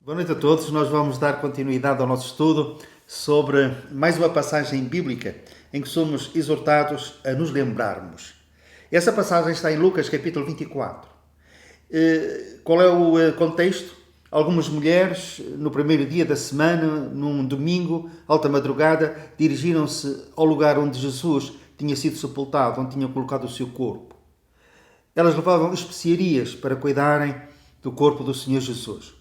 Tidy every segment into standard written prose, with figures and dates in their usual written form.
Boa noite a todos. Nós vamos dar continuidade ao nosso estudo sobre mais uma passagem bíblica em que somos exortados a nos lembrarmos. Essa passagem está em Lucas capítulo 24. Qual é o contexto? Algumas mulheres, no primeiro dia da semana, num domingo, alta madrugada, dirigiram-se ao lugar onde Jesus tinha sido sepultado, onde tinham colocado o seu corpo. Elas levavam especiarias para cuidarem do corpo do Senhor Jesus.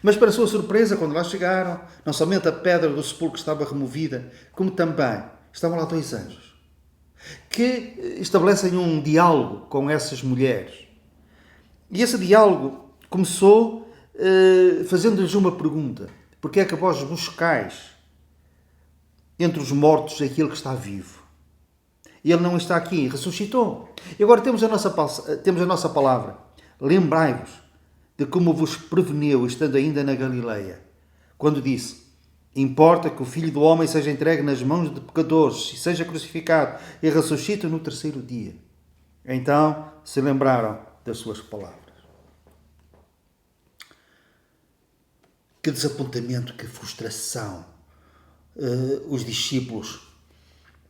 Mas, para sua surpresa, quando lá chegaram, não somente a pedra do sepulcro estava removida, como também estavam lá dois anjos, que estabelecem um diálogo com essas mulheres. E esse diálogo começou fazendo-lhes uma pergunta. Porquê é que vós buscais entre os mortos aquele que está vivo? Ele não está aqui, ressuscitou. E agora temos a nossa palavra. Lembrai-vos de como vos preveniu, estando ainda na Galileia, quando disse: importa que o Filho do Homem seja entregue nas mãos de pecadores, e seja crucificado, e ressuscite no terceiro dia. Então se lembraram das suas palavras. Que desapontamento, que frustração os discípulos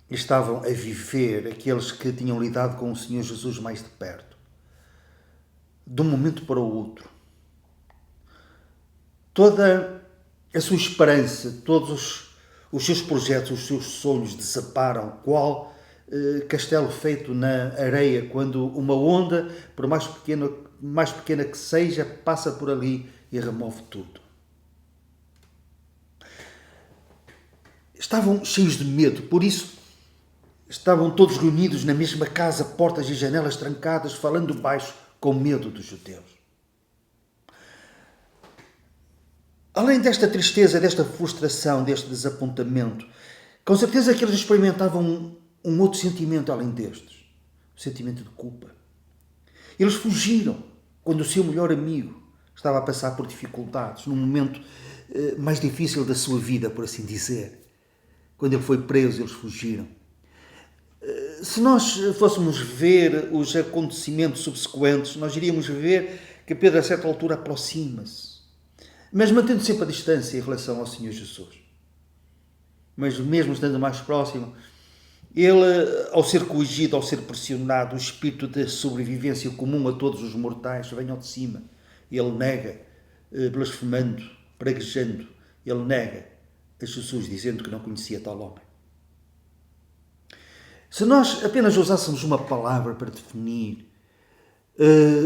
estavam a viver, aqueles que tinham lidado com o Senhor Jesus mais de perto. De um momento para o outro, toda a sua esperança, todos os seus projetos, os seus sonhos desaparam, qual castelo feito na areia, quando uma onda, por mais pequena que seja, passa por ali e remove tudo. Estavam cheios de medo, por isso estavam todos reunidos na mesma casa, portas e janelas trancadas, falando baixo, com medo dos judeus. Além desta tristeza, desta frustração, deste desapontamento, com certeza que eles experimentavam um outro sentimento além destes, o sentimento de culpa. Eles fugiram quando o seu melhor amigo estava a passar por dificuldades, num momento mais difícil da sua vida, por assim dizer. Quando ele foi preso, eles fugiram. Se nós fôssemos ver os acontecimentos subsequentes, nós iríamos ver que Pedro, a certa altura, aproxima-se, mas mantendo sempre a distância em relação ao Senhor Jesus. Mas mesmo estando mais próximo, ele, ao ser corrigido, ao ser pressionado, o espírito de sobrevivência comum a todos os mortais vem ao de cima. Ele nega, blasfemando, praguejando, ele nega a Jesus, dizendo que não conhecia tal homem. Se nós apenas usássemos uma palavra para definir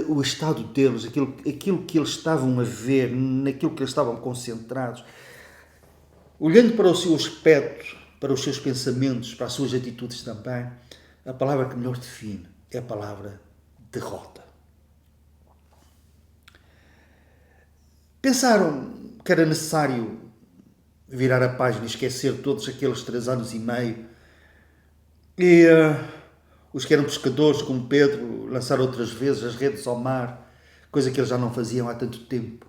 o estado deles, aquilo que eles estavam a ver, naquilo que eles estavam concentrados, olhando para o seu aspecto, para os seus pensamentos, para as suas atitudes também, a palavra que melhor define é a palavra derrota. Pensaram que era necessário virar a página e esquecer todos aqueles 3 anos e meio e os que eram pescadores, como Pedro, lançaram outras vezes as redes ao mar, coisa que eles já não faziam há tanto tempo.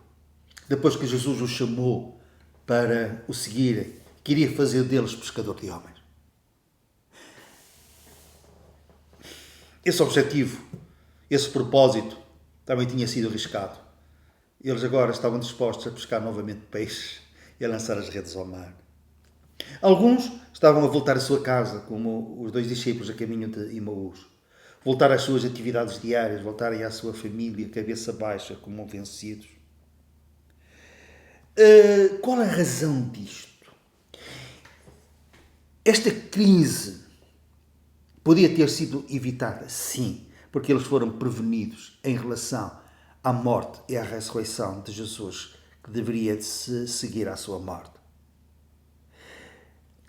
Depois que Jesus os chamou para o seguirem, queria fazer deles pescador de homens. Esse objetivo, esse propósito, também tinha sido arriscado. Eles agora estavam dispostos a pescar novamente peixes e a lançar as redes ao mar. Alguns estavam a voltar à sua casa, como os 2 discípulos a caminho de Emaús. Voltar às suas atividades diárias, voltarem à sua família, cabeça baixa, como vencidos. Qual a razão disto? Esta crise podia ter sido evitada, sim, porque eles foram prevenidos em relação à morte e à ressurreição de Jesus, que deveria de se seguir à sua morte.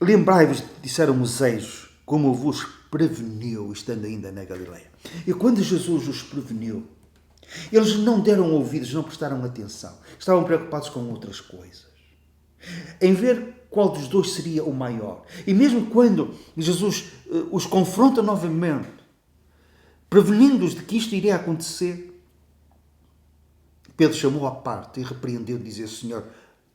Lembrai-vos, disseram os anjos, como vos preveniu, estando ainda na Galileia. E quando Jesus os preveniu, eles não deram ouvidos, não prestaram atenção. Estavam preocupados com outras coisas. Em ver qual dos dois seria o maior. E mesmo quando Jesus os confronta novamente, prevenindo-os de que isto iria acontecer, Pedro chamou à parte e repreendeu, dizendo: Senhor,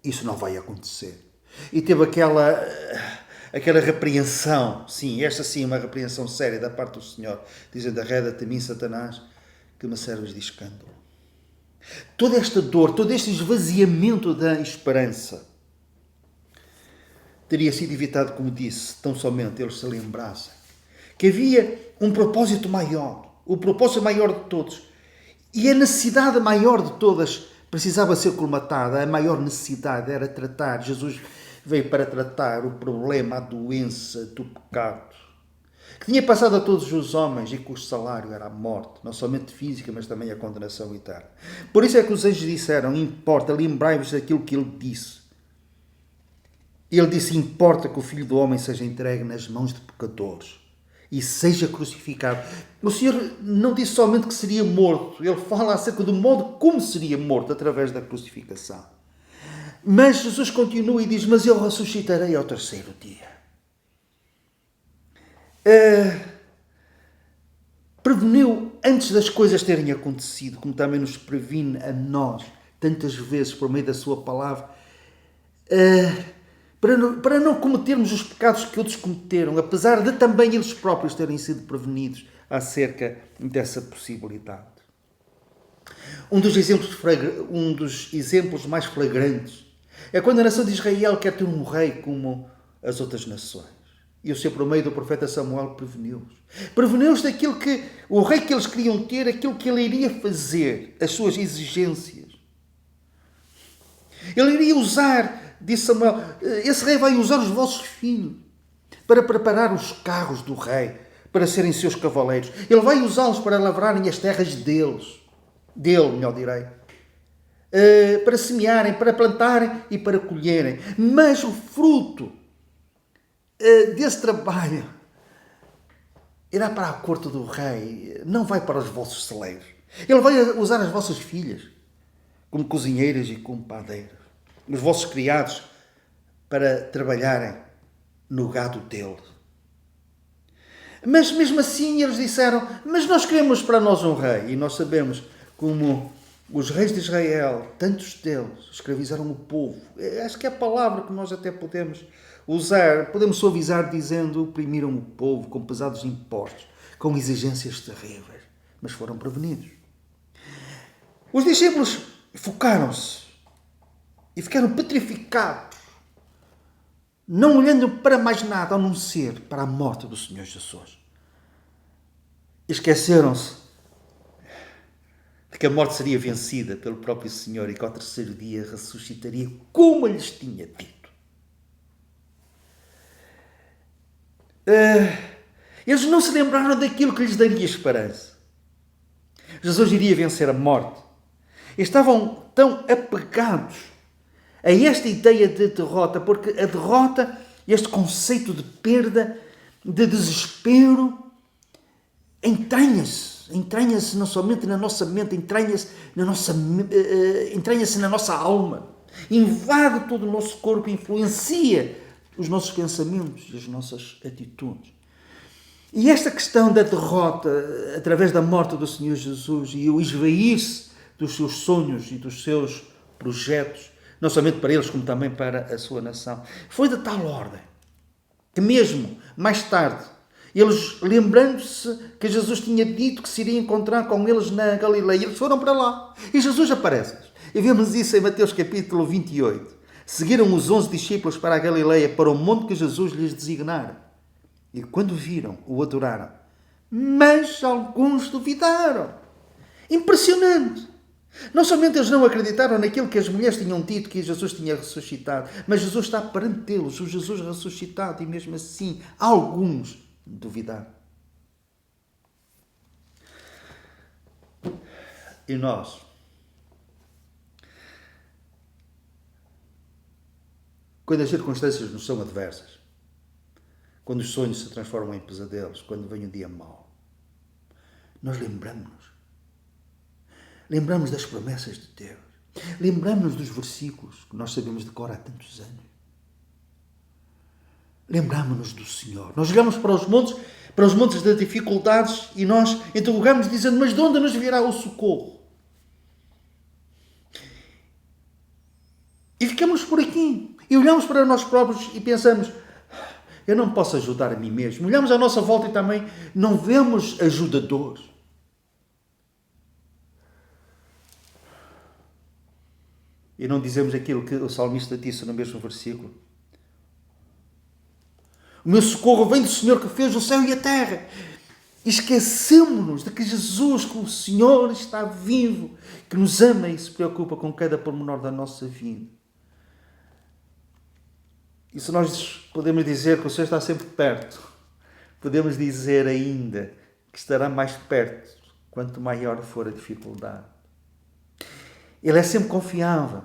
isso não vai acontecer. E teve aquela repreensão, sim, esta sim, uma repreensão séria da parte do Senhor, dizendo: arreda-te a mim, Satanás, que me serves de escândalo. Toda esta dor, todo este esvaziamento da esperança teria sido evitado, como disse, tão somente eles se lembrassem que havia um propósito maior, o propósito maior de todos. E a necessidade maior de todas precisava ser colmatada. A maior necessidade era tratar. Jesus veio para tratar o problema, a doença do pecado, que tinha passado a todos os homens e cujo salário era a morte, não somente física, mas também a condenação eterna. Por isso é que os anjos disseram: importa, lembrai-vos daquilo que ele disse. Ele disse: importa que o Filho do Homem seja entregue nas mãos de pecadores e seja crucificado. O Senhor não disse somente que seria morto, ele fala acerca do modo como seria morto, através da crucificação. Mas Jesus continua e diz: mas eu ressuscitarei ao terceiro dia. Preveniu antes das coisas terem acontecido, como também nos previne a nós, tantas vezes, por meio da sua palavra, para não cometermos os pecados que outros cometeram, apesar de também eles próprios terem sido prevenidos acerca dessa possibilidade. Um dos exemplos mais flagrantes é quando a nação de Israel quer ter um rei como as outras nações. E o Senhor, por meio do profeta Samuel, preveniu-os. Preveniu-os daquilo que o rei que eles queriam ter, aquilo que ele iria fazer, as suas exigências. Ele iria usar, disse Samuel, esse rei vai usar os vossos filhos para preparar os carros do rei, para serem seus cavaleiros. Ele vai usá-los para lavrarem as terras dele, melhor direi. Para semearem, para plantarem e para colherem. Mas o fruto desse trabalho irá para a corte do rei, não vai para os vossos celeiros. Ele vai usar as vossas filhas como cozinheiras e como padeiras, os vossos criados para trabalharem no gado dele. Mas mesmo assim eles disseram: mas nós queremos para nós um rei. E nós sabemos como os reis de Israel, tantos deles, escravizaram o povo. Acho que é a palavra que nós até podemos usar, podemos suavizar dizendo: oprimiram o povo com pesados impostos, com exigências terríveis, mas foram prevenidos. Os discípulos focaram-se e ficaram petrificados, não olhando para mais nada a não ser para a morte do Senhor Jesus. Esqueceram-se de que a morte seria vencida pelo próprio Senhor e que ao terceiro dia ressuscitaria, como lhes tinha dito. Eles não se lembraram daquilo que lhes daria esperança. Jesus iria vencer a morte. Estavam tão apegados a esta ideia de derrota, porque a derrota, este conceito de perda, de desespero, entranha-se não somente na nossa mente, entranha-se na nossa alma, invade todo o nosso corpo, influencia os nossos pensamentos e as nossas atitudes. E esta questão da derrota através da morte do Senhor Jesus e o esvair-se dos seus sonhos e dos seus projetos, não somente para eles como também para a sua nação, foi de tal ordem que mesmo mais tarde, eles, lembrando-se que Jesus tinha dito que se iria encontrar com eles na Galileia, eles foram para lá e Jesus aparece-lhes. E vemos isso em Mateus capítulo 28. Seguiram os 11 discípulos para a Galileia, para o monte que Jesus lhes designara. E quando viram, o adoraram. Mas alguns duvidaram. Impressionante! Não somente eles não acreditaram naquilo que as mulheres tinham dito, que Jesus tinha ressuscitado, mas Jesus está perante eles, o Jesus ressuscitado, e mesmo assim, alguns duvidaram. E nós? Quando as circunstâncias nos são adversas, quando os sonhos se transformam em pesadelos, quando vem um dia mau, nós lembramos das promessas de Deus, lembramos dos versículos que nós sabemos de cor há tantos anos, lembramos-nos do Senhor. Nós olhamos para os montes das dificuldades e nós interrogamos dizendo: mas de onde nos virá o socorro? E ficamos por aqui. E olhamos para nós próprios e pensamos: eu não posso ajudar a mim mesmo. Olhamos à nossa volta e também não vemos ajudadores. E não dizemos aquilo que o salmista disse no mesmo versículo. O meu socorro vem do Senhor que fez o céu e a terra. E esquecemos-nos de que Jesus, que o Senhor está vivo, que nos ama e se preocupa com cada pormenor da nossa vida. E se nós podemos dizer que o Senhor está sempre perto, podemos dizer ainda que estará mais perto quanto maior for a dificuldade. Ele é sempre confiável.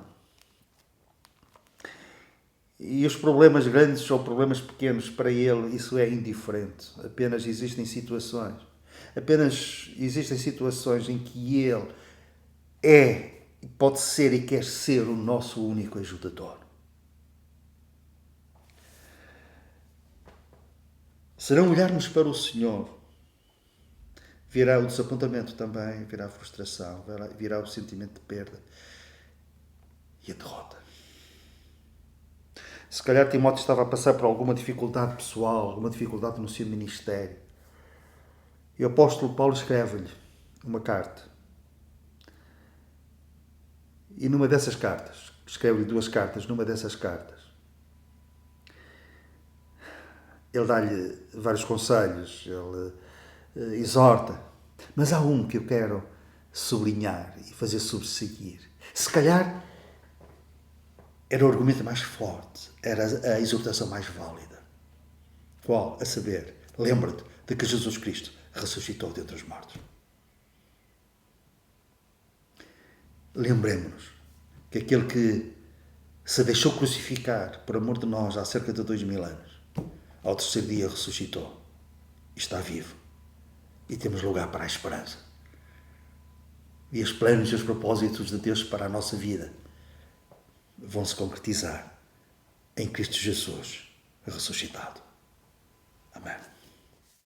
E os problemas grandes ou problemas pequenos, para ele, isso é indiferente. Apenas existem situações em que ele é, pode ser e quer ser o nosso único ajudador. Se não olharmos para o Senhor, virá o desapontamento também, virá a frustração, virá o sentimento de perda e a derrota. Se calhar Timóteo estava a passar por alguma dificuldade pessoal, alguma dificuldade no seu ministério. E o apóstolo Paulo escreve-lhe uma carta. E numa dessas cartas, escreve-lhe 2 cartas, numa dessas cartas, ele dá-lhe vários conselhos, ele exorta. Mas há um que eu quero sublinhar e fazer sobressair. Se calhar era o argumento mais forte, era a exortação mais válida. Qual? A saber, lembra-te de que Jesus Cristo ressuscitou dentre os mortos. Lembremos-nos que aquele que se deixou crucificar por amor de nós há cerca de 2000 anos, ao terceiro dia ressuscitou e está vivo. E temos lugar para a esperança. E os planos e os propósitos de Deus para a nossa vida vão se concretizar em Cristo Jesus ressuscitado. Amém.